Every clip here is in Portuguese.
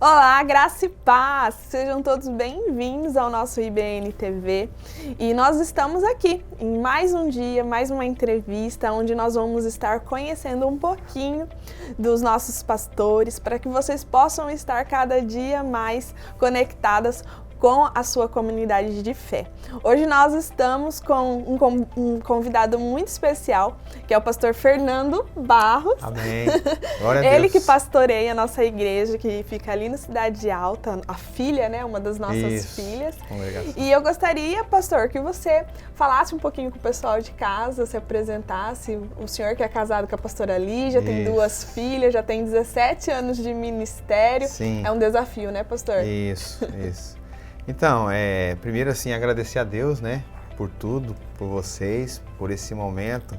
Olá, graça e paz! Sejam todos bem-vindos ao nosso IBN TV e nós estamos aqui em mais um dia, mais uma entrevista onde nós vamos estar conhecendo um pouquinho dos nossos pastores para que vocês possam estar cada dia mais conectadas com a sua comunidade de fé. Hoje nós estamos com um convidado muito especial, que é o pastor Fernando Barros. Amém. Glória a Deus. Ele que pastoreia a nossa igreja, que fica ali na Cidade Alta, a filha, né? Uma das nossas filhas. Congregação. E eu gostaria, pastor, que você falasse um pouquinho com o pessoal de casa, se apresentasse. O senhor que é casado com a pastora Lígia, tem 2 filhas, já tem 17 anos de ministério. Sim. É um desafio, né, pastor? Isso. Então, primeiro assim, agradecer a Deus, né, por tudo, por vocês, por esse momento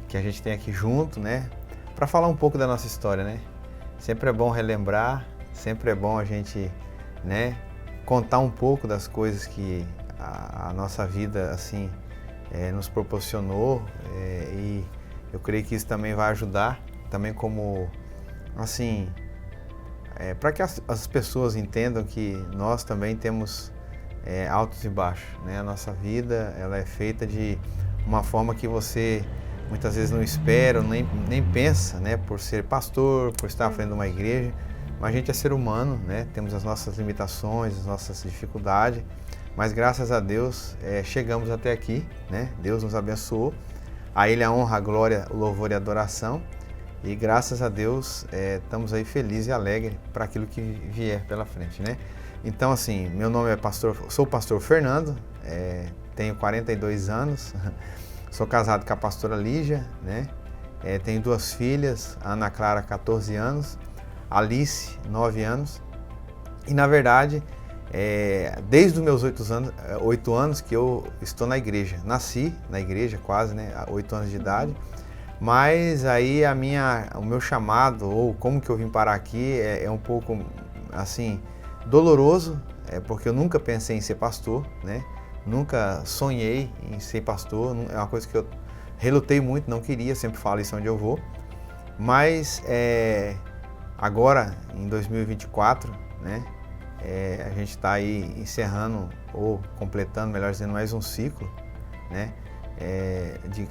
que a gente tem aqui junto, né, para falar um pouco da nossa história, né. Sempre é bom relembrar, sempre é bom a gente, né, contar um pouco das coisas que a nossa vida, assim, nos proporcionou, e eu creio que isso também vai ajudar, também como, assim, para que as pessoas entendam que nós também temos altos e baixos, né? A nossa vida ela é feita de uma forma que você muitas vezes não espera, nem pensa, né? Por ser pastor, por estar à frente de uma igreja, mas a gente é ser humano, né? Temos as nossas limitações, as nossas dificuldades, mas graças a Deus chegamos até aqui, né? Deus nos abençoou, a Ele a honra, a glória, o louvor e a adoração. E graças a Deus estamos aí felizes e alegres para aquilo que vier pela frente, né? Então, assim, meu nome é sou o pastor Fernando, tenho 42 anos, sou casado com a pastora Lígia, né? Tenho 2 filhas, Ana Clara, 14 anos, Alice, 9 anos. E, na verdade, desde os meus 8 anos que eu estou na igreja. Nasci na igreja quase, né? A 8 anos de idade. Mas aí o meu chamado, ou como que eu vim parar aqui, é um pouco, assim, doloroso, porque eu nunca pensei em ser pastor, né? Nunca sonhei em ser pastor, é uma coisa que eu relutei muito, não queria, sempre falo isso onde eu vou. Mas agora, em 2024, né? A gente está aí encerrando, ou completando, melhor dizendo, mais um ciclo, né? De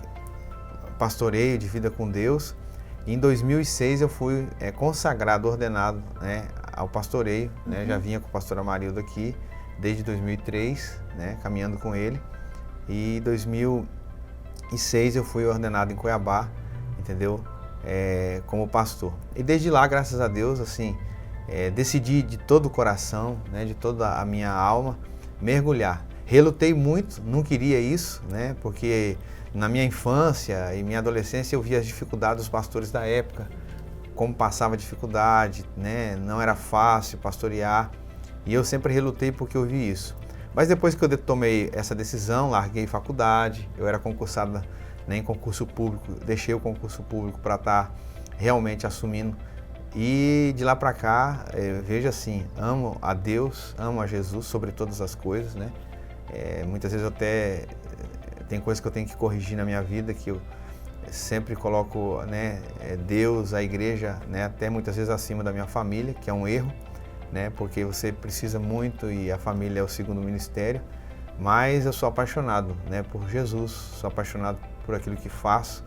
pastoreio, de vida com Deus. Em 2006 eu fui consagrado, ordenado, né, ao pastoreio, né, já vinha com a pastora Marilda aqui desde 2003, né, caminhando com ele, e em 2006 eu fui ordenado em Cuiabá, entendeu, como pastor. E desde lá, graças a Deus, assim, decidi de todo o coração, né, de toda a minha alma, mergulhar. Relutei muito, não queria isso, né, porque na minha infância e minha adolescência eu via as dificuldades dos pastores da época, como passava dificuldade, né? Não era fácil pastorear, e eu sempre relutei porque eu vi isso. Mas depois que eu tomei essa decisão, larguei faculdade, eu era concursado, né, em concurso público, deixei o concurso público para estar realmente assumindo, e de lá para cá, veja assim, amo a Deus, amo a Jesus sobre todas as coisas, né? Muitas vezes eu até tem coisas que eu tenho que corrigir na minha vida, que eu sempre coloco, né, Deus, a igreja, né, até muitas vezes acima da minha família, que é um erro, né, porque você precisa muito e a família é o segundo ministério, mas eu sou apaixonado, né, por Jesus, sou apaixonado por aquilo que faço,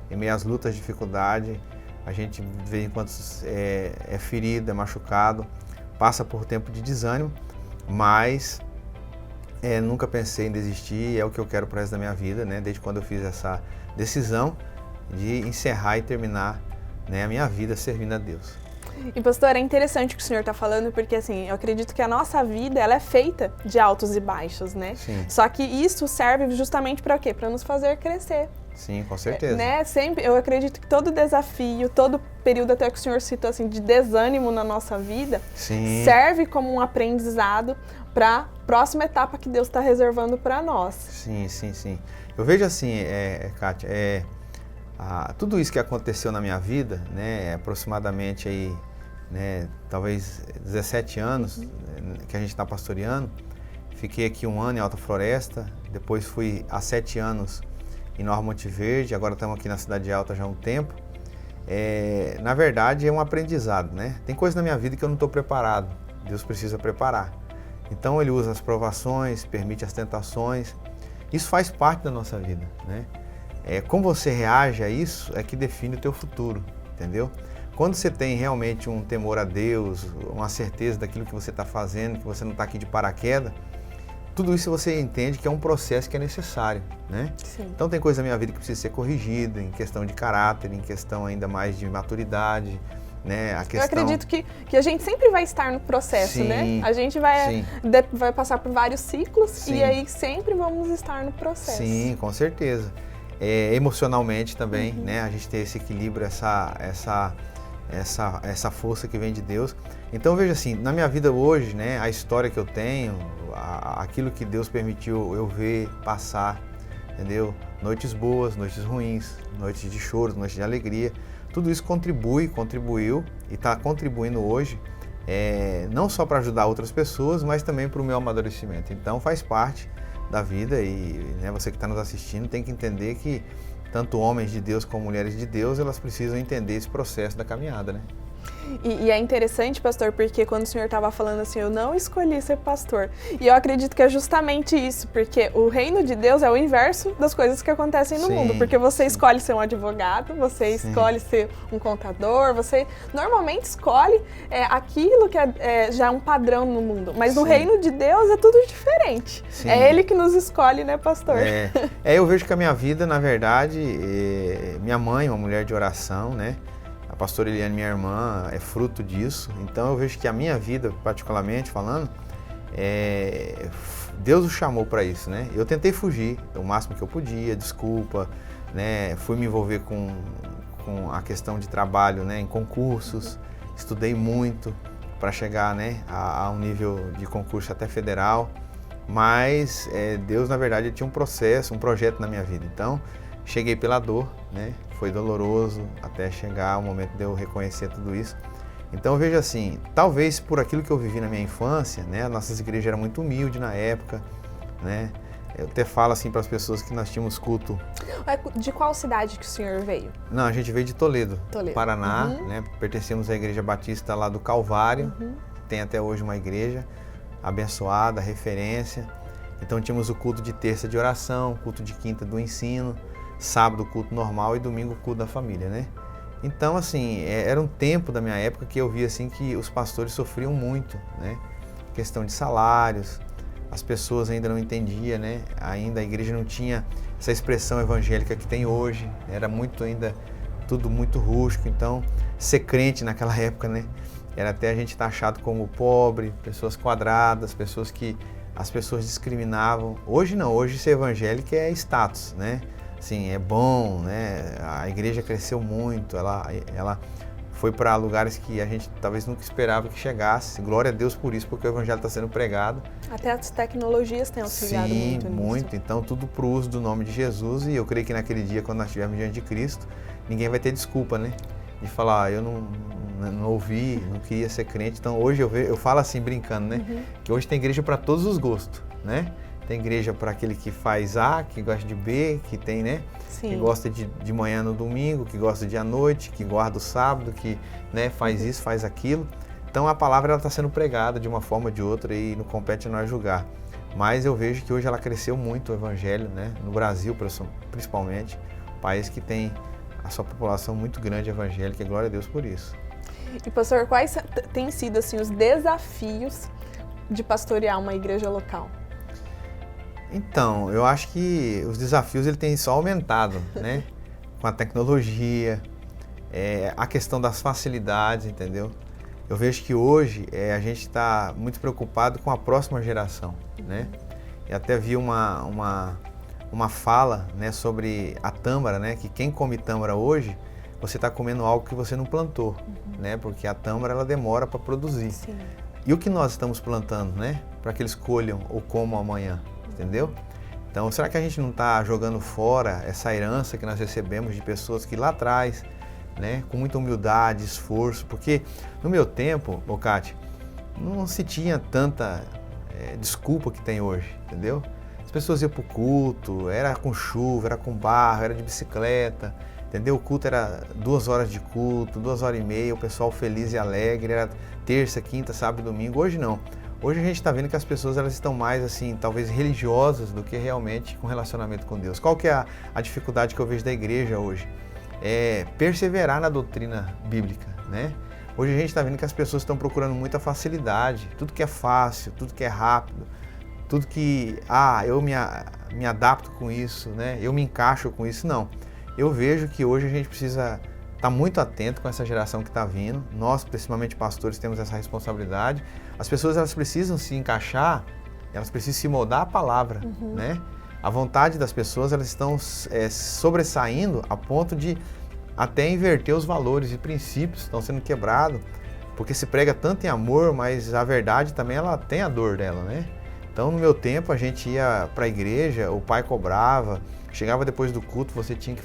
em meio às lutas, dificuldades, a gente de vez em quando é ferido, é machucado, passa por tempo de desânimo, mas nunca pensei em desistir, é o que eu quero para o resto da minha vida, né? Desde quando eu fiz essa decisão de encerrar e terminar, né, a minha vida servindo a Deus. E pastor, é interessante o que o senhor está falando, porque assim, eu acredito que a nossa vida ela é feita de altos e baixos, né? Sim. Só que isso serve justamente para quê? Para nos fazer crescer. Sim, com certeza. Né? Sempre, eu acredito que todo desafio, todo período até que o senhor citou assim, de desânimo na nossa vida, Sim, serve como um aprendizado para a próxima etapa que Deus está reservando para nós. Sim. Eu vejo assim, Kátia, tudo isso que aconteceu na minha vida, né, aproximadamente aí, né, talvez 17 anos que a gente está pastoreando, fiquei aqui 1 ano em Alta Floresta, depois fui há 7 anos em Nova Monte Verde, agora estamos aqui na Cidade Alta já há um tempo. na verdade, é um aprendizado, né? Tem coisa na minha vida que eu não estou preparado, Deus precisa preparar. Então Ele usa as provações, permite as tentações, isso faz parte da nossa vida, né? Como você reage a isso é que define o teu futuro, entendeu? Quando você tem realmente um temor a Deus, uma certeza daquilo que você está fazendo, que você não está aqui de paraquedas, tudo isso você entende que é um processo que é necessário, né? Sim. Então tem coisa na minha vida que precisa ser corrigida, em questão de caráter, em questão ainda mais de maturidade, né? A questão... Eu acredito que a gente sempre vai estar no processo, Sim, né? A gente vai passar por vários ciclos Sim. E aí sempre vamos estar no processo. Sim, com certeza. Emocionalmente também, né? A gente tem esse equilíbrio, essa força que vem de Deus. Então veja assim, na minha vida hoje, né? A história que eu tenho, aquilo que Deus permitiu eu ver passar, entendeu? Noites boas, noites ruins, noites de choro, noites de alegria. Tudo isso contribuiu e está contribuindo hoje, não só para ajudar outras pessoas, mas também para o meu amadurecimento. Então faz parte da vida e, né, você que está nos assistindo tem que entender que tanto homens de Deus como mulheres de Deus, elas precisam entender esse processo da caminhada, né? E é interessante, pastor, porque quando o senhor estava falando assim, eu não escolhi ser pastor. E eu acredito que é justamente isso, porque o reino de Deus é o inverso das coisas que acontecem no mundo. Porque você escolhe ser um advogado, você escolhe ser um contador, você normalmente escolhe aquilo que já é um padrão no mundo. Mas no reino de Deus é tudo diferente. Sim. É Ele que nos escolhe, né, pastor? Eu vejo que a minha vida, na verdade, minha mãe, uma mulher de oração, né? A pastora Eliane, minha irmã, é fruto disso. Então eu vejo que a minha vida, particularmente falando, Deus o chamou para isso, né? Eu tentei fugir o máximo que eu podia, desculpa, né? Fui me envolver com a questão de trabalho, né? Em concursos, estudei muito para chegar, né? a um nível de concurso até federal. Mas Deus, na verdade, tinha um processo, um projeto na minha vida. Então, cheguei pela dor, né? Foi doloroso até chegar o momento de eu reconhecer tudo isso. Então, veja assim, talvez por aquilo que eu vivi na minha infância, né? Nossas igrejas eram muito humildes na época, né? Eu até falo assim para as pessoas que nós tínhamos culto. De qual cidade que o senhor veio? Não, a gente veio de Toledo, Paraná, né? Pertencemos à Igreja Batista lá do Calvário. Tem até hoje uma igreja abençoada, referência. Então tínhamos o culto de terça de oração, culto de quinta do ensino, sábado culto normal e domingo culto da família, né? Então, assim, era um tempo da minha época que eu via assim que os pastores sofriam muito, né? Questão de salários, as pessoas ainda não entendiam, né? Ainda a igreja não tinha essa expressão evangélica que tem hoje, era muito ainda, tudo muito rústico. Então, ser crente naquela época, né? Era até a gente taxado como pobre, pessoas quadradas, pessoas que as pessoas discriminavam. Hoje não, hoje ser evangélico é status, né? Assim, é bom, né? A igreja cresceu muito, ela foi para lugares que a gente talvez nunca esperava que chegasse. Glória a Deus por isso, porque o evangelho está sendo pregado. Até as tecnologias têm auxiliado muito nisso. Sim, muito. Então, tudo para o uso do nome de Jesus. E eu creio que naquele dia, quando nós estivermos diante de Cristo, ninguém vai ter desculpa, né? De falar, eu não ouvi, não queria ser crente. Então, hoje eu falo assim, brincando, né? Que hoje tem igreja para todos os gostos, né? Tem igreja para aquele que faz A, que gosta de B, que tem, né? Sim. Que gosta de manhã no domingo, que gosta de à noite, que guarda o sábado, que, né, faz isso, faz aquilo. Então a palavra está sendo pregada de uma forma ou de outra e não compete a nós julgar. Mas eu vejo que hoje ela cresceu muito o evangelho, né? No Brasil, principalmente, um país que tem a sua população muito grande evangélica, e glória a Deus por isso. E pastor, quais têm sido assim os desafios de pastorear uma igreja local? Então, eu acho que os desafios ele têm só aumentado, né? Com a tecnologia, a questão das facilidades, entendeu? Eu vejo que hoje a gente está muito preocupado com a próxima geração, né? E até vi uma fala, né, sobre a tâmara, né? Que quem come tâmara hoje, você está comendo algo que você não plantou, né? Porque a tâmara ela demora para produzir. Sim. E o que nós estamos plantando, né? Para que eles colham ou comam amanhã. Entendeu? Então, será que a gente não está jogando fora essa herança que nós recebemos de pessoas que lá atrás, né, com muita humildade, esforço, porque no meu tempo, Bocati, não se tinha tanta desculpa que tem hoje, entendeu? As pessoas iam para o culto, era com chuva, era com barro, era de bicicleta, entendeu? O culto era 2 horas de culto, 2h30, o pessoal feliz e alegre, era terça, quinta, sábado e domingo. Hoje não. Hoje a gente está vendo que as pessoas elas estão mais, assim, talvez religiosas do que realmente com relacionamento com Deus. Qual que é a dificuldade que eu vejo da igreja hoje? É perseverar na doutrina bíblica, né? Hoje a gente está vendo que as pessoas estão procurando muita facilidade, tudo que é fácil, tudo que é rápido, tudo que, eu me adapto com isso, né? Eu me encaixo com isso. Não. Eu vejo que hoje a gente precisa estar muito atento com essa geração que está vindo. Nós, principalmente pastores, temos essa responsabilidade. As pessoas elas precisam se encaixar, elas precisam se moldar à palavra, né? A vontade das pessoas elas estão sobressaindo a ponto de até inverter os valores e princípios estão sendo quebrados, porque se prega tanto em amor, mas a verdade também ela tem a dor dela, né? Então, no meu tempo, a gente ia para a igreja, o pai cobrava, chegava depois do culto, você tinha que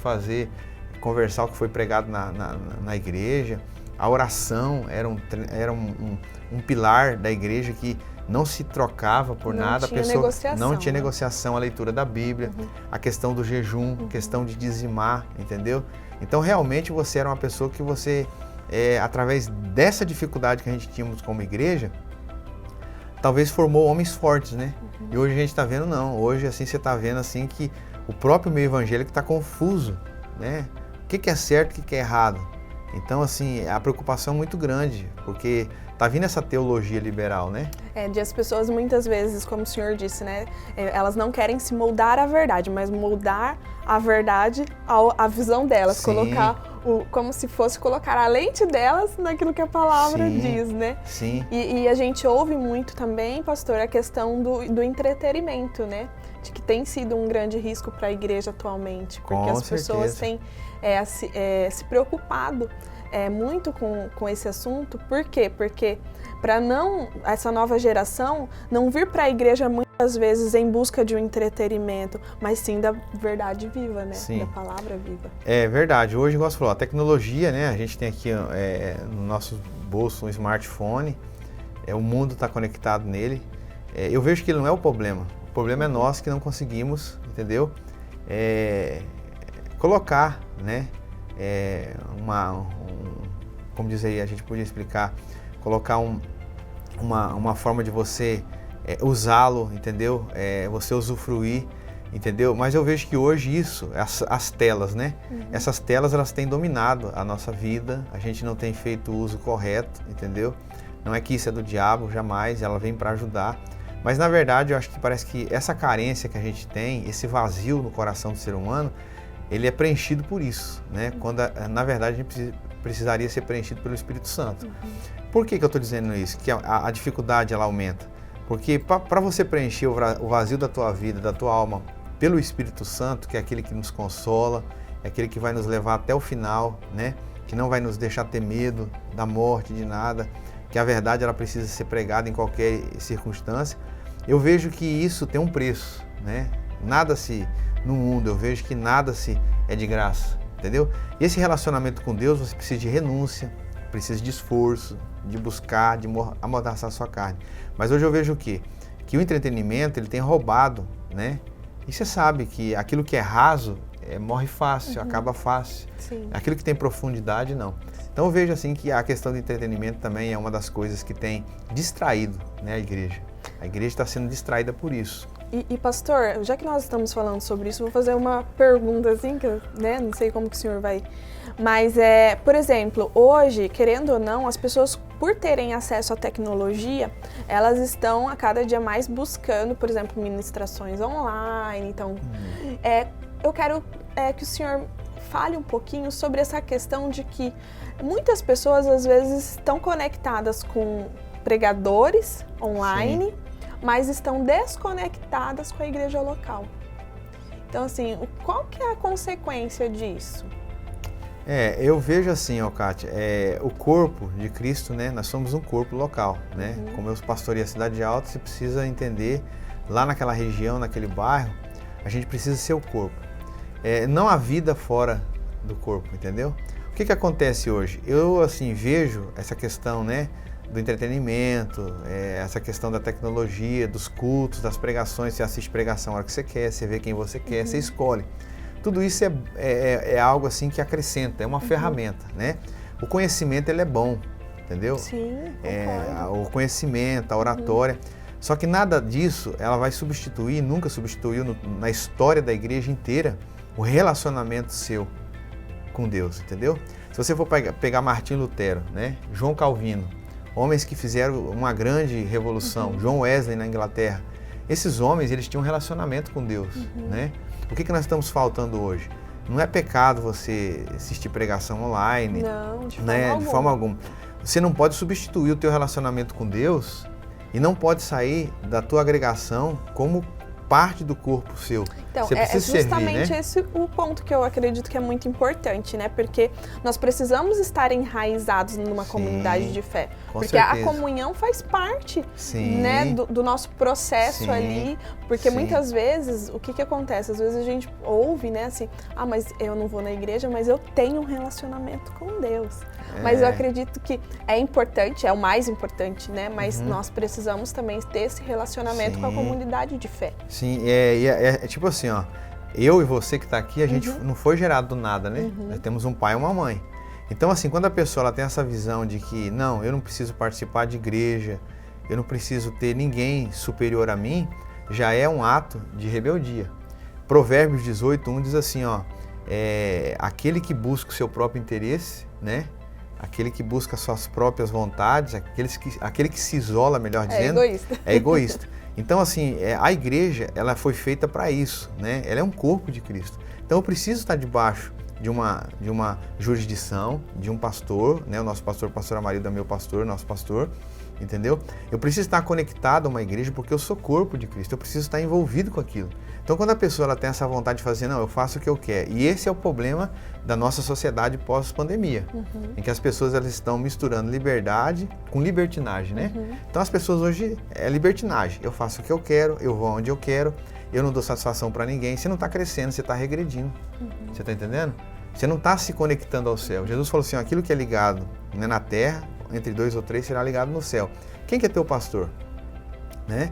conversar o que foi pregado na igreja. A oração era um pilar da igreja que não se trocava por nada. A pessoa não tinha negociação, a leitura da Bíblia, a questão do jejum, a questão de dizimar, entendeu? Então, realmente, você era uma pessoa que você, através dessa dificuldade que a gente tínhamos como igreja, talvez formou homens fortes, né? E hoje a gente está vendo, não. Hoje, assim, você está vendo, assim, que o próprio meio evangélico está confuso, né? O que é certo, o que é errado? Então, assim, a preocupação é muito grande, porque tá vindo essa teologia liberal, né? De as pessoas, muitas vezes, como o senhor disse, né? Elas não querem se moldar à verdade, mas moldar a verdade à visão delas. Sim. Colocar como se fosse colocar a lente delas naquilo que a palavra Sim. diz, né? Sim. E a gente ouve muito também, pastor, a questão do entretenimento, né? De que tem sido um grande risco para a igreja atualmente, porque as pessoas têm se preocupado muito com esse assunto. Por quê? Porque para essa nova geração não vir para a igreja muitas vezes em busca de um entretenimento, mas sim da verdade viva, né? Sim. Da palavra viva. É verdade. Hoje, igual você falou, a tecnologia, né? A gente tem aqui no nosso bolso um smartphone, o mundo está conectado nele. Eu vejo que ele não é o problema. O problema é nós que não conseguimos, entendeu? Colocar, né? Como diz aí, a gente podia explicar, colocar uma forma de você usá-lo, entendeu? Você usufruir, entendeu? Mas eu vejo que hoje as telas, né? Essas telas, elas têm dominado a nossa vida, a gente não tem feito o uso correto, entendeu? Não é que isso é do diabo, jamais, ela vem para ajudar. Mas, na verdade, eu acho que parece que essa carência que a gente tem, esse vazio no coração do ser humano, ele é preenchido por isso, né? Quando, na verdade, a gente precisaria ser preenchido pelo Espírito Santo. Por que eu estou dizendo isso? Que a dificuldade, ela aumenta. Porque para você preencher o vazio da tua vida, da tua alma, pelo Espírito Santo, que é aquele que nos consola, é aquele que vai nos levar até o final, né? Que não vai nos deixar ter medo da morte, de nada, que a verdade ela precisa ser pregada em qualquer circunstância. Eu vejo que isso tem um preço, né? No mundo, eu vejo que nada é de graça, entendeu? E esse relacionamento com Deus, você precisa de renúncia, precisa de esforço, de buscar, de amordaçar a sua carne. Mas hoje eu vejo o quê? Que o entretenimento, ele tem roubado, né? E você sabe que aquilo que é raso, morre fácil, acaba fácil. Sim. Aquilo que tem profundidade, não. Então eu vejo assim que a questão do entretenimento também é uma das coisas que tem distraído, né, a igreja. A igreja está sendo distraída por isso. E pastor, já que nós estamos falando sobre isso, vou fazer uma pergunta assim, que não sei como que o senhor vai... Mas, por exemplo, hoje, querendo ou não, as pessoas, por terem acesso à tecnologia, elas estão a cada dia mais buscando, por exemplo, ministrações online. Então, eu quero que o senhor fale um pouquinho sobre essa questão de que muitas pessoas, às vezes, estão conectadas com pregadores online, Sim. mas estão desconectadas com a igreja local. Então, assim, qual que é a consequência disso? Eu vejo assim, Kátia, o corpo de Cristo, né? Nós somos um corpo local, né? Como eu pastorei a Cidade Alta, você precisa entender, lá naquela região, naquele bairro, a gente precisa ser o corpo. Não há vida fora do corpo, entendeu? O que acontece hoje? Eu, assim, vejo essa questão, né? Do entretenimento, essa questão da tecnologia, dos cultos, das pregações. Você assiste pregação a hora que você quer, você vê quem você quer, você escolhe. tudo isso é algo assim que acrescenta, é uma ferramenta, né? O conhecimento, ele é bom, entendeu? Sim, O conhecimento, a oratória. Só que nada disso ela vai substituir, nunca substituiu na história da igreja inteira, o relacionamento seu com Deus, entendeu? Se você for pegar Martinho Lutero, né? João Calvino, homens que fizeram uma grande revolução, John Wesley na Inglaterra, esses homens, eles tinham um relacionamento com Deus, né? O que nós estamos faltando hoje? Não é pecado você assistir pregação online, não, de forma alguma. Você não pode substituir o teu relacionamento com Deus e não pode sair da tua agregação como parte do corpo seu. Então, você precisa justamente servir, né? esse o ponto que eu acredito que é muito importante, né? Porque nós precisamos estar enraizados numa comunidade de fé. Porque certeza. a comunhão faz parte, Sim. né, do nosso processo Sim. ali. Porque Sim. muitas vezes, o que acontece? Às vezes a gente ouve, né, assim, mas eu não vou na igreja, mas eu tenho um relacionamento com Deus. Mas eu acredito que é importante, é o mais importante, né? Mas nós precisamos também ter esse relacionamento Sim. com a comunidade de fé. Sim, é tipo assim, ó, eu e você que está aqui, a gente não foi gerado do nada, né? Nós temos um pai e uma mãe. Então, assim, quando a pessoa ela tem essa visão de que, não, eu não preciso participar de igreja, eu não preciso ter ninguém superior a mim, já é um ato de rebeldia. Provérbios 18:1 diz assim, ó, aquele que busca o seu próprio interesse, né? Aquele que busca suas próprias vontades, aquele que se isola, melhor dizendo, é egoísta. Então, assim, a igreja, ela foi feita para isso, né? Ela é um corpo de Cristo. Então, eu preciso estar debaixo de uma jurisdição, de um pastor, né? O nosso pastor Amarildo é meu pastor, nosso pastor, entendeu? Eu preciso estar conectado a uma igreja porque eu sou corpo de Cristo, eu preciso estar envolvido com aquilo. Então, quando a pessoa ela tem essa vontade de fazer, não, eu faço o que eu quero. E esse é o problema da nossa sociedade pós-pandemia, em que as pessoas elas estão misturando liberdade com libertinagem, né? Então, as pessoas hoje é libertinagem. Eu faço o que eu quero, eu vou onde eu quero, eu não dou satisfação para ninguém. Você não está crescendo, você está regredindo. Você está entendendo? Você não está se conectando ao céu. Jesus falou assim, ó, aquilo que é ligado, né, na terra, entre 2 ou 3, será ligado no céu. Quem que é teu pastor? Né?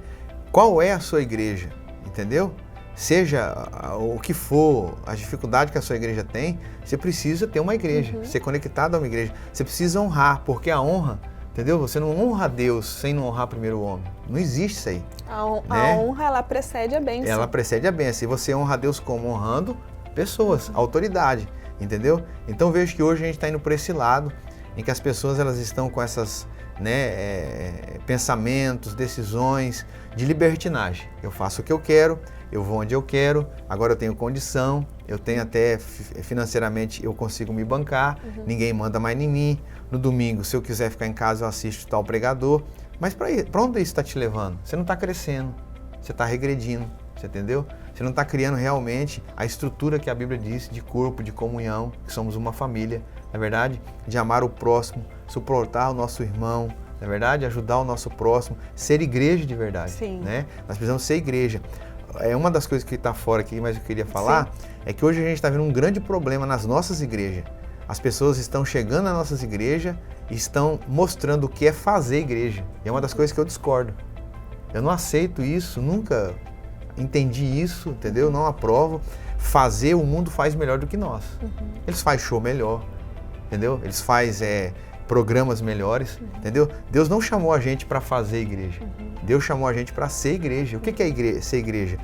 Qual é a sua igreja? Entendeu? Seja o que for, a dificuldade que a sua igreja tem, você precisa ter uma igreja, ser conectado a uma igreja. Você precisa honrar, porque a honra, entendeu? Você não honra a Deus sem não honrar primeiro o homem. Não existe isso aí. A honra, ela precede a bênção. Ela precede a bênção. E você honra a Deus como? Honrando pessoas, autoridade, entendeu? Então vejo que hoje a gente está indo por esse lado, em que as pessoas elas estão com essas, né, pensamentos, decisões de libertinagem. Eu faço o que eu quero, eu vou onde eu quero, agora eu tenho condição, eu tenho até financeiramente, eu consigo me bancar, ninguém manda mais em mim. No domingo, se eu quiser ficar em casa, eu assisto tal pregador. Mas para onde isso está te levando? Você não está crescendo, você está regredindo, você entendeu? Você não está criando realmente a estrutura que a Bíblia diz de corpo, de comunhão, que somos uma família, na verdade, de amar o próximo, suportar o nosso irmão, na verdade, ajudar o nosso próximo, ser igreja de verdade. Sim. Né? Nós precisamos ser igreja. Uma das coisas que está fora aqui, mas eu queria falar, é que hoje a gente está vendo um grande problema nas nossas igrejas. As pessoas estão chegando nas nossas igrejas e estão mostrando o que é fazer igreja. E é uma das coisas que eu discordo. Eu não aceito isso, nunca entendi isso, entendeu? Não aprovo. Fazer, o mundo faz melhor do que nós. Eles fazem show melhor, entendeu? Eles fazem programas melhores, entendeu? Deus não chamou a gente para fazer igreja. Deus chamou a gente para ser igreja. O que é ser igreja?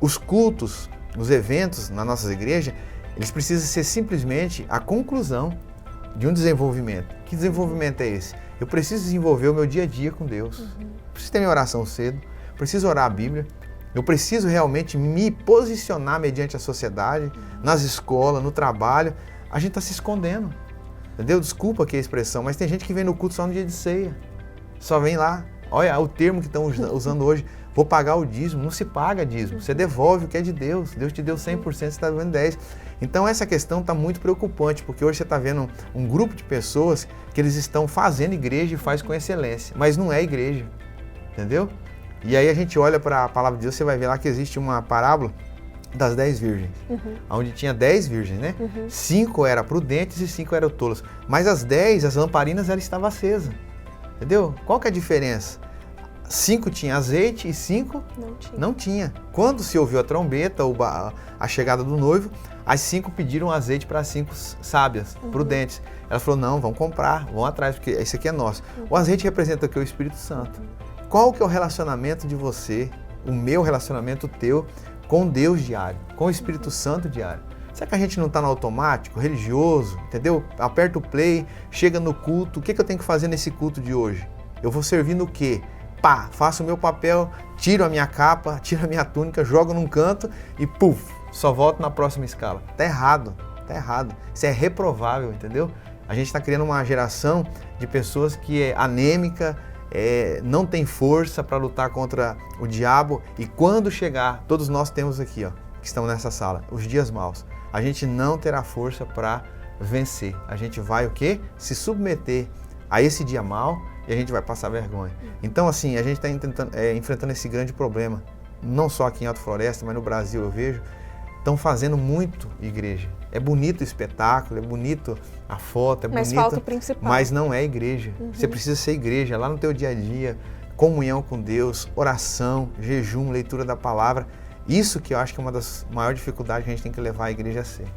Os cultos, os eventos na nossa igreja, eles precisam ser simplesmente a conclusão de um desenvolvimento. Que desenvolvimento é esse? Eu preciso desenvolver o meu dia a dia com Deus. Preciso ter minha oração cedo, preciso orar a Bíblia, eu preciso realmente me posicionar mediante a sociedade, nas escolas, no trabalho. A gente está se escondendo, entendeu? Desculpa aqui a expressão, mas tem gente que vem no culto só no dia de ceia. Só vem lá, olha o termo que estão usando hoje, vou pagar o dízimo. Não se paga dízimo, você devolve o que é de Deus. Deus te deu 100%, você está devendo 10%. Então essa questão está muito preocupante, porque hoje você está vendo um grupo de pessoas que eles estão fazendo igreja e faz com excelência, mas não é igreja, entendeu? E aí a gente olha para a palavra de Deus, você vai ver lá que existe uma parábola das 10 virgens, onde tinha 10 virgens, né? 5 eram prudentes e 5 eram tolas, mas as 10, as lamparinas, ela estava acesa, entendeu? Qual que é a diferença? 5 tinha azeite e 5 não tinha. Quando se ouviu a trombeta, a chegada do noivo, as 5 pediram azeite para as 5 sábias, prudentes. Ela falou, não, vamos comprar, vamos atrás, porque esse aqui é nosso. O azeite representa o que? O Espírito Santo. Qual que é o relacionamento de você, o meu relacionamento, o teu, com Deus diário, com o Espírito Santo diário? Será que a gente não está no automático, religioso, entendeu? Aperta o play, chega no culto, o que eu tenho que fazer nesse culto de hoje? Eu vou servir no quê? Pá, faço o meu papel, tiro a minha capa, tiro a minha túnica, jogo num canto e puf, só volto na próxima escala. Tá errado, tá errado. Isso é reprovável, entendeu? A gente está criando uma geração de pessoas que é anêmica, não tem força para lutar contra o diabo, e quando chegar, todos nós temos aqui, ó, que estamos nessa sala, os dias maus, a gente não terá força para vencer. A gente vai o quê? Se submeter a esse dia mau e a gente vai passar vergonha. Então, assim, a gente está enfrentando esse grande problema, não só aqui em Alto Floresta, mas no Brasil eu vejo, estão fazendo muito igreja. É bonito o espetáculo, é bonito a foto, é bonito, mas falta o principal. Mas não é igreja. Você precisa ser igreja lá no teu dia a dia, comunhão com Deus, oração, jejum, leitura da palavra. Isso que eu acho que é uma das maiores dificuldades que a gente tem que levar a igreja a ser.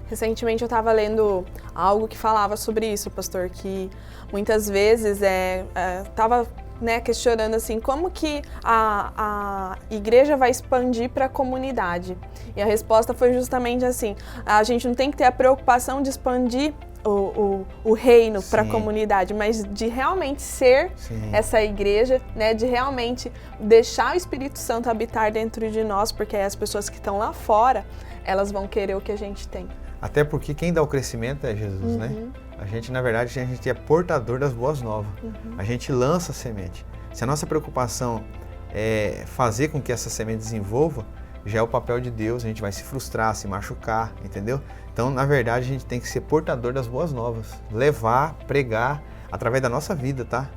Recentemente eu estava lendo algo que falava sobre isso, pastor, que muitas vezes estava questionando assim, como que a igreja vai expandir para a comunidade? E a resposta foi justamente assim, a gente não tem que ter a preocupação de expandir o reino para a comunidade, mas de realmente ser essa igreja, né, de realmente deixar o Espírito Santo habitar dentro de nós, porque as pessoas que estão lá fora, elas vão querer o que a gente tem. Até porque quem dá o crescimento é Jesus, né? A gente, na verdade, a gente é portador das boas novas. A gente lança a semente. Se a nossa preocupação é fazer com que essa semente desenvolva, já é o papel de Deus, a gente vai se frustrar, se machucar, entendeu? Então, na verdade, a gente tem que ser portador das boas novas. Levar, pregar, através da nossa vida, tá?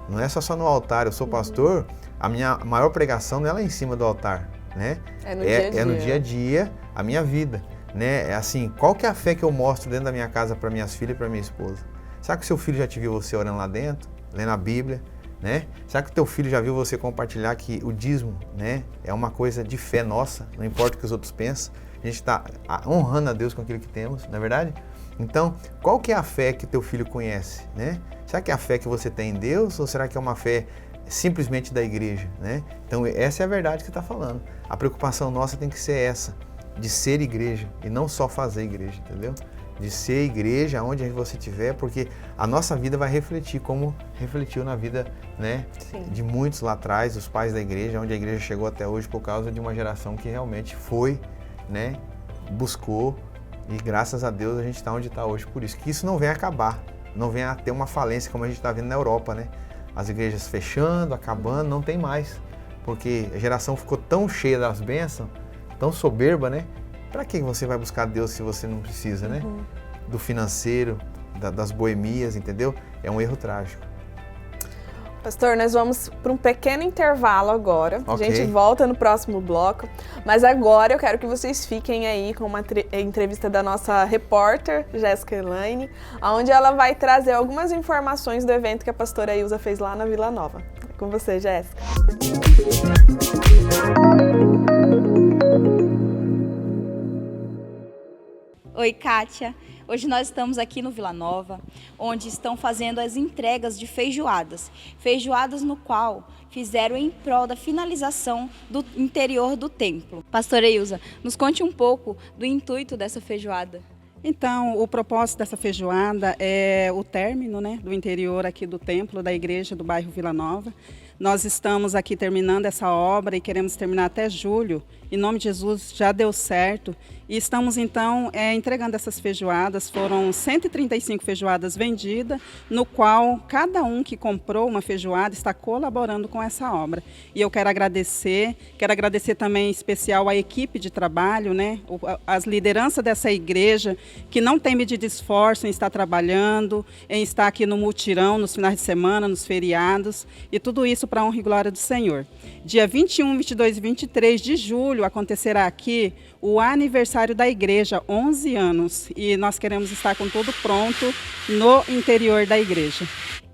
Não é só no altar. Eu sou pastor, a minha maior pregação não é lá em cima do altar, né? É no dia a dia, a minha vida. Né? É assim, qual que é a fé que eu mostro dentro da minha casa para minhas filhas e para minha esposa? Será que o seu filho já te viu você orando lá dentro, lendo a Bíblia, né? Será que o teu filho já viu você compartilhar que o dízimo, né, é uma coisa de fé nossa, não importa o que os outros pensam, a gente está honrando a Deus com aquilo que temos, não é verdade? Então, qual que é a fé que teu filho conhece, né? Será que é a fé que você tem em Deus ou será que é uma fé simplesmente da igreja, né? Então, essa é a verdade que está falando. A preocupação nossa tem que ser essa, de ser igreja e não só fazer igreja, entendeu? De ser igreja onde você estiver, porque a nossa vida vai refletir como refletiu na vida, né, de muitos lá atrás, os pais da igreja, onde a igreja chegou até hoje por causa de uma geração que realmente foi, né, buscou, e graças a Deus a gente está onde está hoje por isso. Que isso não venha acabar, não venha a ter uma falência como a gente está vendo na Europa, né? As igrejas fechando, acabando, não tem mais, porque a geração ficou tão cheia das bênçãos, tão soberba, né? Para que você vai buscar Deus se você não precisa, né? Do financeiro, das boemias, entendeu? É um erro trágico. Pastor, nós vamos para um pequeno intervalo agora. A gente volta no próximo bloco. Mas agora eu quero que vocês fiquem aí com uma entrevista da nossa repórter, Jéssica Elaine, onde ela vai trazer algumas informações do evento que a pastora Ilza fez lá na Vila Nova. É com você, Jéssica. Oi, Kátia. Hoje nós estamos aqui no Vila Nova, onde estão fazendo as entregas de feijoadas. Feijoadas no qual fizeram em prol da finalização do interior do templo. Pastora Ilza, nos conte um pouco do intuito dessa feijoada. Então, o propósito dessa feijoada é o término, né, do interior aqui do templo, da igreja do bairro Vila Nova. Nós estamos aqui terminando essa obra e queremos terminar até julho. Em nome de Jesus, já deu certo. E estamos, então, entregando essas feijoadas. Foram 135 feijoadas vendidas, no qual cada um que comprou uma feijoada está colaborando com essa obra. E eu quero agradecer também em especial a equipe de trabalho, né, as lideranças dessa igreja, que não tem medido esforço em estar trabalhando, em estar aqui no mutirão, nos finais de semana, nos feriados, e tudo isso para a honra e glória do Senhor. Dia 21, 22 e 23 de julho acontecerá aqui o aniversário da igreja, 11 anos, e nós queremos estar com tudo pronto no interior da igreja.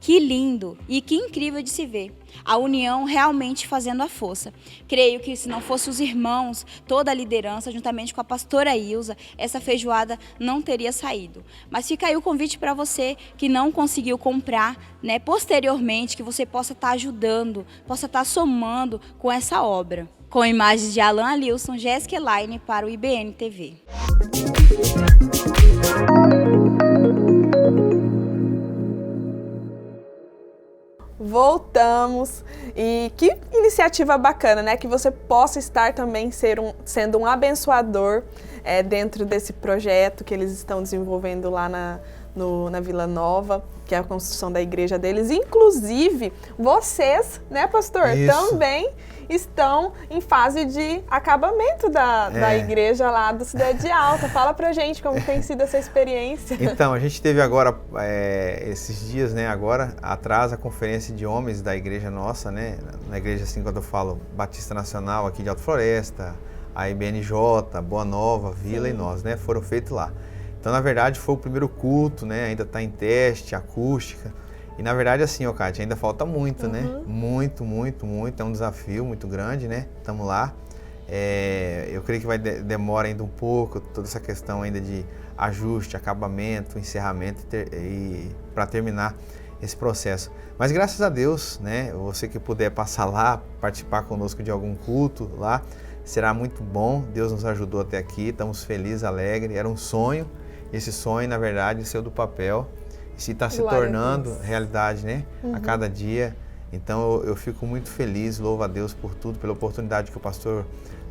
Que lindo e que incrível de se ver. A união realmente fazendo a força. Creio que se não fosse os irmãos, toda a liderança, juntamente com a pastora Ilza, essa feijoada não teria saído. Mas fica aí o convite para você que não conseguiu comprar, né, posteriormente, que você possa estar ajudando, possa estar somando com essa obra. Com imagens de Alan Alilson, Jéssica Elaine para o IBN TV. Voltamos, e que iniciativa bacana, né? Que você possa estar também sendo um abençoador dentro desse projeto que eles estão desenvolvendo lá na Vila Nova, que é a construção da igreja deles. Inclusive, vocês, né, pastor, também estão em fase de acabamento da igreja lá do Cidade Alta. Fala pra gente como tem sido essa experiência. Então, a gente teve agora, esses dias, né, agora, atrás, a conferência de homens da igreja nossa, né, na igreja, assim, quando eu falo Batista Nacional, aqui de Alta Floresta, a IBNJ, Boa Nova, Vila e nós, né, foram feitos lá. Então, na verdade, foi o primeiro culto, né, ainda está em teste, acústica. E, na verdade, assim, ó, Kátia, ainda falta muito, né? Muito, muito, muito. É um desafio muito grande, né? Estamos lá. Eu creio que demora ainda um pouco, toda essa questão ainda de ajuste, acabamento, encerramento e para terminar esse processo. Mas, graças a Deus, né? Você que puder passar lá, participar conosco de algum culto lá, será muito bom. Deus nos ajudou até aqui, estamos felizes, alegres. Era um sonho. Esse sonho, na verdade, saiu do papel. Se está se tornando realidade, né? A cada dia. Então eu fico muito feliz, louvo a Deus por tudo, pela oportunidade que o pastor,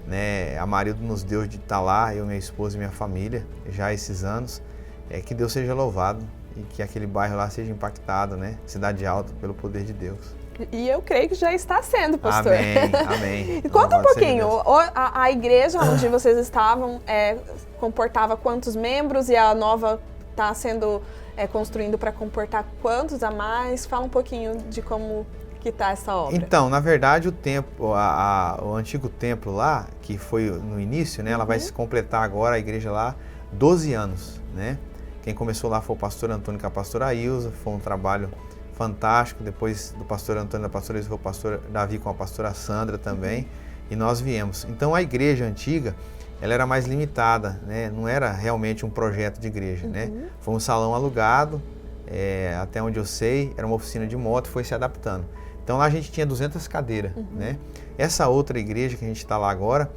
né, Amarildo nos deu de estar lá, eu, minha esposa e minha família, já há esses anos. Que Deus seja louvado e que aquele bairro lá seja impactado, né? Cidade Alta, pelo poder de Deus. E eu creio que já está sendo, pastor. Amém, amém. E conta um pouquinho, a igreja onde vocês estavam comportava quantos membros e a nova está sendo construindo para comportar quantos a mais? Fala um pouquinho de como que está essa obra. Então, na verdade, o templo, o antigo templo lá, que foi no início, né? Ela vai se completar agora, a igreja lá, 12 anos, né? Quem começou lá foi o pastor Antônio com a pastora Ilza, foi um trabalho fantástico. Depois do pastor Antônio e da pastora Ilza, foi o pastor Davi com a pastora Sandra também, e nós viemos. Então, a igreja antiga, ela era mais limitada, né? Não era realmente um projeto de igreja, né? Foi um salão alugado, até onde eu sei, era uma oficina de moto, foi se adaptando. Então lá a gente tinha 200 cadeiras, né? Essa outra igreja que a gente está lá agora,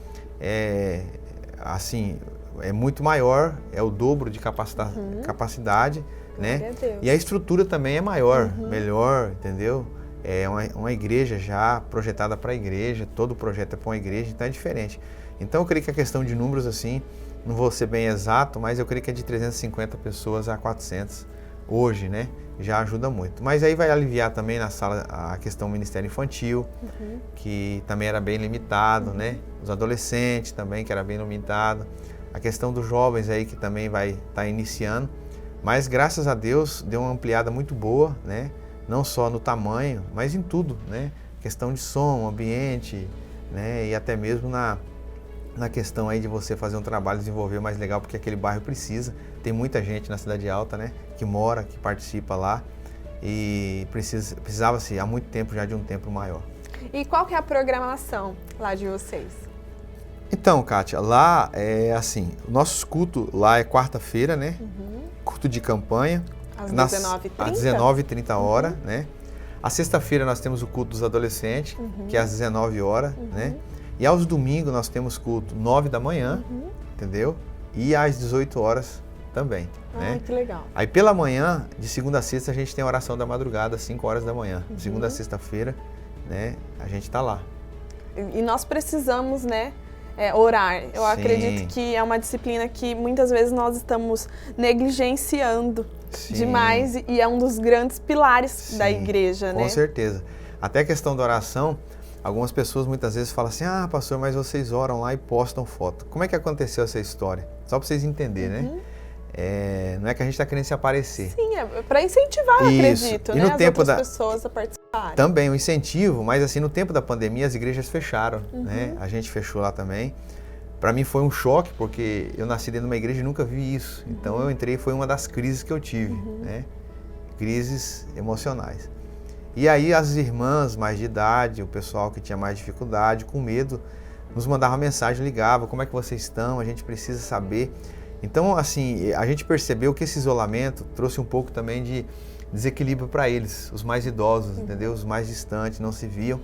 assim, é muito maior, é o dobro de capacidade, né? E a estrutura também é maior, melhor, entendeu? É uma igreja já projetada para a igreja, todo o projeto é para uma igreja, então é diferente. Então eu creio que a questão de números, assim, não vou ser bem exato, mas eu creio que é de 350 pessoas a 400 hoje, né? Já ajuda muito. Mas aí vai aliviar também na sala a questão do Ministério Infantil, que também era bem limitado, né? Os adolescentes também, que era bem limitado. A questão dos jovens aí, que também vai estar iniciando. Mas graças a Deus deu uma ampliada muito boa, né? Não só no tamanho, mas em tudo, né? Questão de som, ambiente, né? E até mesmo na questão aí de você fazer um trabalho, desenvolver mais legal, porque aquele bairro precisa. Tem muita gente na Cidade Alta, né, que mora, que participa lá, e precisava-se há muito tempo já de um templo maior. E qual que é a programação lá de vocês? Então, Kátia, lá é assim, o nosso culto lá é quarta-feira, né, culto de campanha. Às 19h30? Às 19h30 horas, né. A sexta-feira nós temos o culto dos adolescentes, que é às 19 horas, né. E aos domingos nós temos culto 9 da manhã, entendeu? E às 18 horas também, né? Que legal. Aí pela manhã, de segunda a sexta, a gente tem a oração da madrugada, às 5 horas da manhã. Segunda a sexta-feira, né? A gente está lá. E nós precisamos, né? Orar. Eu acredito que é uma disciplina que muitas vezes nós estamos negligenciando demais e é um dos grandes pilares da igreja, né? Com certeza. Até a questão da oração, algumas pessoas muitas vezes falam assim, pastor, mas vocês oram lá e postam foto. Como é que aconteceu essa história? Só para vocês entenderem, né? Não é que a gente está querendo se aparecer. Sim, é para incentivar, eu acredito, e né? no As tempo outras pessoas a participarem. Também, um incentivo, mas assim, no tempo da pandemia as igrejas fecharam, né? A gente fechou lá também. Para mim foi um choque, porque eu nasci dentro de uma igreja e nunca vi isso. Então eu entrei, foi uma das crises que eu tive, né? crises emocionais. E aí as irmãs mais de idade, o pessoal que tinha mais dificuldade, com medo, nos mandava mensagem, ligava, como é que vocês estão, a gente precisa saber. Então, assim, a gente percebeu que esse isolamento trouxe um pouco também de desequilíbrio para eles, os mais idosos, entendeu? Os mais distantes, não se viam.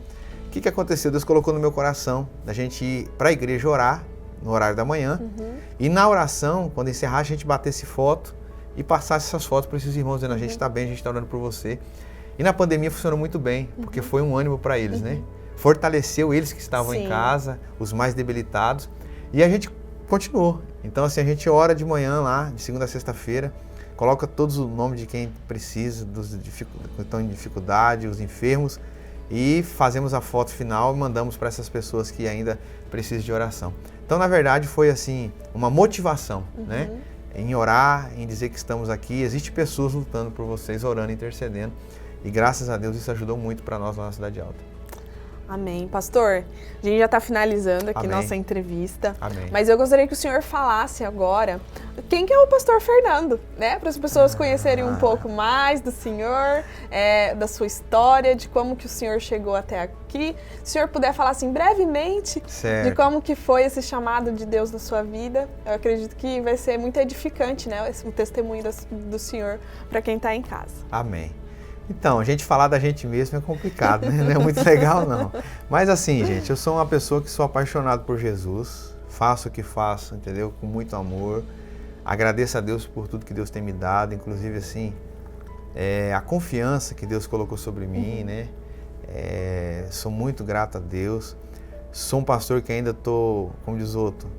O que aconteceu? Deus colocou no meu coração da gente ir para a igreja orar, no horário da manhã, e na oração, quando encerrar, a gente batesse foto e passasse essas fotos para esses irmãos, dizendo, a gente está bem, a gente está orando por você. E na pandemia funcionou muito bem, porque foi um ânimo para eles, né? Fortaleceu eles que estavam em casa, os mais debilitados, e a gente continuou. Então, assim, a gente ora de manhã lá, de segunda a sexta-feira, coloca todos o nome de quem precisa, dos que estão em dificuldade, os enfermos, e fazemos a foto final e mandamos para essas pessoas que ainda precisam de oração. Então, na verdade, foi assim, uma motivação, né? Em orar, em dizer que estamos aqui. Existem pessoas lutando por vocês, orando, intercedendo. E graças a Deus isso ajudou muito para nós lá na Cidade Alta. Amém. Pastor, a gente já está finalizando aqui nossa entrevista. Amém. Mas eu gostaria que o senhor falasse agora quem que é o pastor Fernando, né? Para as pessoas conhecerem um pouco mais do senhor, da sua história, de como que o senhor chegou até aqui. Se o senhor puder falar assim brevemente de como que foi esse chamado de Deus na sua vida, eu acredito que vai ser muito edificante, né? O testemunho do senhor para quem está em casa. Amém. Então, a gente falar da gente mesmo é complicado, né? Não é muito legal, não. Mas assim, gente, eu sou uma pessoa que sou apaixonado por Jesus, faço o que faço, entendeu? Com muito amor. Agradeço a Deus por tudo que Deus tem me dado, inclusive, assim, a confiança que Deus colocou sobre mim, né? Sou muito grato a Deus. Sou um pastor que ainda estou, como diz outro,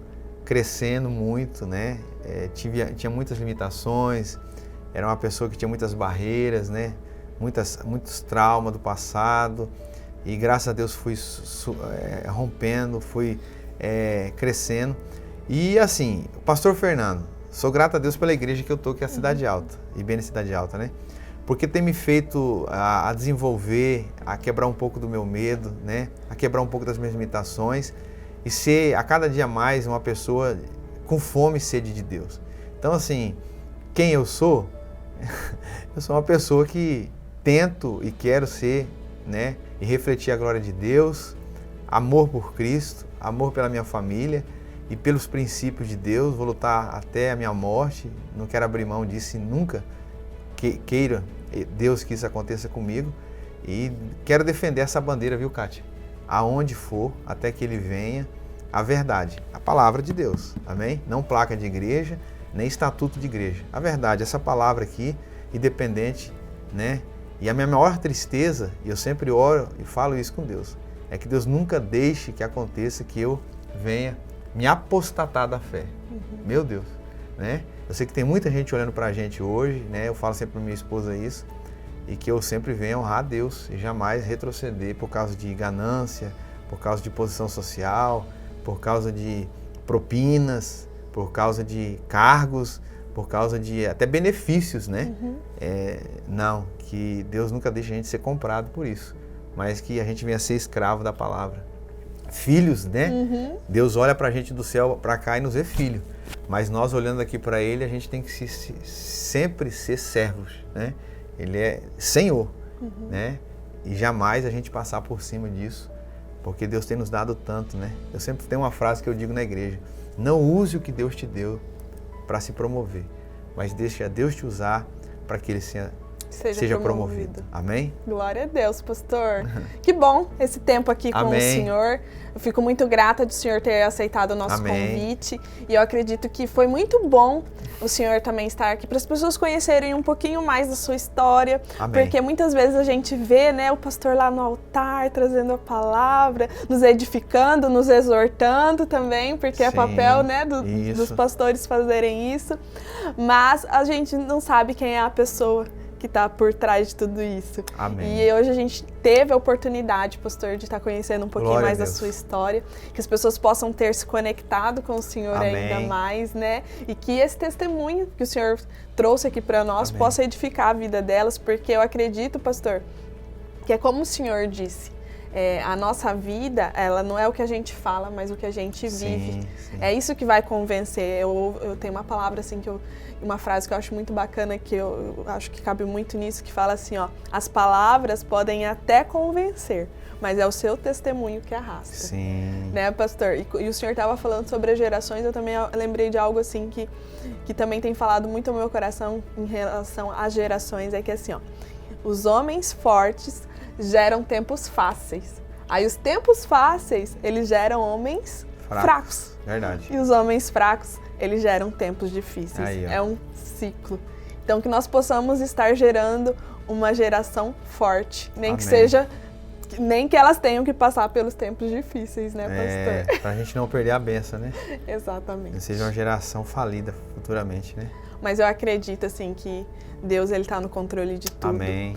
crescendo muito, né? Tinha muitas limitações, era uma pessoa que tinha muitas barreiras, né? Muitos traumas do passado, e graças a Deus fui rompendo, fui crescendo. E assim, o pastor Fernando, sou grato a Deus pela igreja que eu estou, que é a Cidade Alta, IBN Cidade Alta, né? Porque tem me feito a desenvolver, a quebrar um pouco do meu medo, né? A quebrar um pouco das minhas limitações e ser a cada dia mais uma pessoa com fome e sede de Deus. Então assim, quem eu sou? Eu sou uma pessoa que tento e quero ser, né, e refletir a glória de Deus, amor por Cristo, amor pela minha família e pelos princípios de Deus. Vou lutar até a minha morte, não quero abrir mão disso e nunca queira Deus que isso aconteça comigo. E quero defender essa bandeira, viu, Kátia? Aonde for, até que Ele venha, a verdade, a palavra de Deus, amém? Não placa de igreja, nem estatuto de igreja. A verdade, essa palavra aqui, independente, né? E a minha maior tristeza, e eu sempre oro e falo isso com Deus, é que Deus nunca deixe que aconteça que eu venha me apostatar da fé. Meu Deus, né? Eu sei que tem muita gente olhando pra gente hoje, né? Eu falo sempre pra minha esposa isso, e que eu sempre venha honrar a Deus e jamais retroceder por causa de ganância, por causa de posição social, por causa de propinas, por causa de cargos, por causa de até benefícios, né? Não, que Deus nunca deixa a gente ser comprado por isso, mas que a gente venha ser escravo da palavra. Filhos, né? Deus olha pra gente do céu pra cá e nos vê filho, mas nós olhando aqui pra Ele, a gente tem que sempre ser servos, né? Ele é Senhor, né? E jamais a gente passar por cima disso, porque Deus tem nos dado tanto, né? Eu sempre tenho uma frase que eu digo na igreja: não use o que Deus te deu para se promover, mas deixe a Deus te usar para que Ele seja promovido. Amém? Glória a Deus, pastor. Que bom esse tempo aqui com o senhor. Eu fico muito grata de o senhor ter aceitado o nosso convite. E eu acredito que foi muito bom o senhor também estar aqui para as pessoas conhecerem um pouquinho mais da sua história. Porque muitas vezes a gente vê, né, o pastor lá no altar trazendo a palavra, nos edificando, nos exortando também, porque é papel, né, dos pastores fazerem isso. Mas a gente não sabe quem é a pessoa que está por trás de tudo isso. Amém. E hoje a gente teve a oportunidade, pastor, de estar conhecendo um pouquinho mais da sua história, que as pessoas possam ter se conectado com o senhor ainda mais, né? E que esse testemunho que o senhor trouxe aqui para nós possa edificar a vida delas, porque eu acredito, pastor, que é como o senhor disse, a nossa vida, ela não é o que a gente fala, mas o que a gente vive. Sim. É isso que vai convencer. Eu tenho uma palavra assim uma frase que eu acho muito bacana, que eu acho que cabe muito nisso, que fala assim, ó, as palavras podem até convencer, mas é o seu testemunho que arrasta. Sim. Né, pastor? E o senhor estava falando sobre as gerações, eu também lembrei de algo assim que também tem falado muito ao meu coração em relação às gerações, é que assim, ó, os homens fortes geram tempos fáceis. Aí os tempos fáceis, eles geram homens fracos. Verdade. E os homens fracos, eles geram tempos difíceis. Aí, é um ciclo. Então que nós possamos estar gerando uma geração forte, nem que elas tenham que passar pelos tempos difíceis, né, pastor? Pra gente não perder a benção, né? Exatamente. Não seja uma geração falida futuramente, né? Mas eu acredito, assim, que Deus, ele tá no controle de tudo. Amém.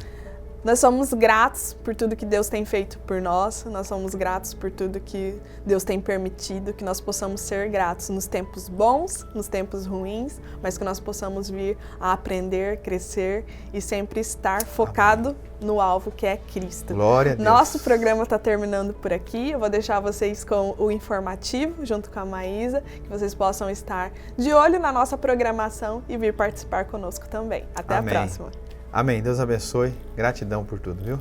Nós somos gratos por tudo que Deus tem feito por nós, nós somos gratos por tudo que Deus tem permitido, que nós possamos ser gratos nos tempos bons, nos tempos ruins, mas que nós possamos vir a aprender, crescer e sempre estar focado no alvo que é Cristo. Glória a Deus. Nosso programa está terminando por aqui, eu vou deixar vocês com o informativo, junto com a Maísa, que vocês possam estar de olho na nossa programação e vir participar conosco também. Até Amém. a próxima. Amém. Deus abençoe. Gratidão por tudo, viu?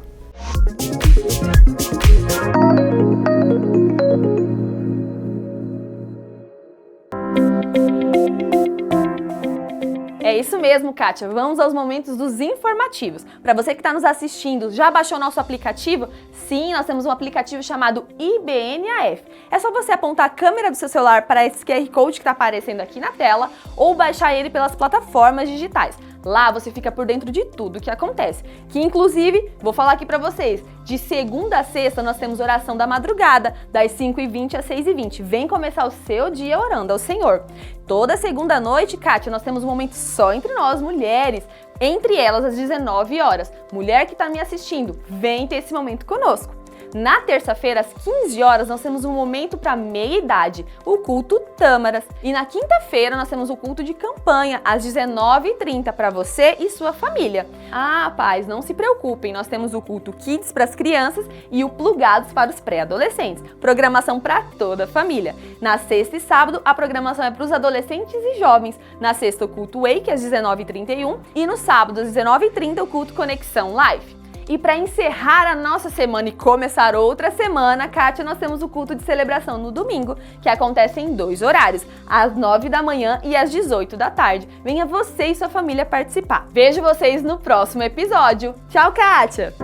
É isso mesmo, Kátia. Vamos aos momentos dos informativos. Para você que está nos assistindo, já baixou nosso aplicativo? Sim, nós temos um aplicativo chamado IBNAF. É só você apontar a câmera do seu celular para esse QR Code que está aparecendo aqui na tela ou baixar ele pelas plataformas digitais. Lá você fica por dentro de tudo que acontece, que inclusive, vou falar aqui pra vocês, de segunda a sexta nós temos oração da madrugada, das 5h20 às 6h20. Vem começar o seu dia orando ao Senhor. Toda segunda noite, Kátia, nós temos um momento só entre nós, mulheres, entre elas às 19 horas. Mulher que tá me assistindo, vem ter esse momento conosco. Na terça-feira, às 15 horas, nós temos um momento para meia-idade, o culto Tâmaras. E na quinta-feira, nós temos o culto de campanha, às 19h30, para você e sua família. Ah, pais, não se preocupem, nós temos o culto Kids para as crianças e o Plugados para os pré-adolescentes. Programação para toda a família. Na sexta e sábado, a programação é para os adolescentes e jovens. Na sexta, o culto Wake, às 19h31. E no sábado, às 19h30, o culto Conexão Live. E para encerrar a nossa semana e começar outra semana, Kátia, nós temos o culto de celebração no domingo, que acontece em 2 horários, às 9 da manhã e às 18 da tarde. Venha você e sua família participar. Vejo vocês no próximo episódio. Tchau, Kátia!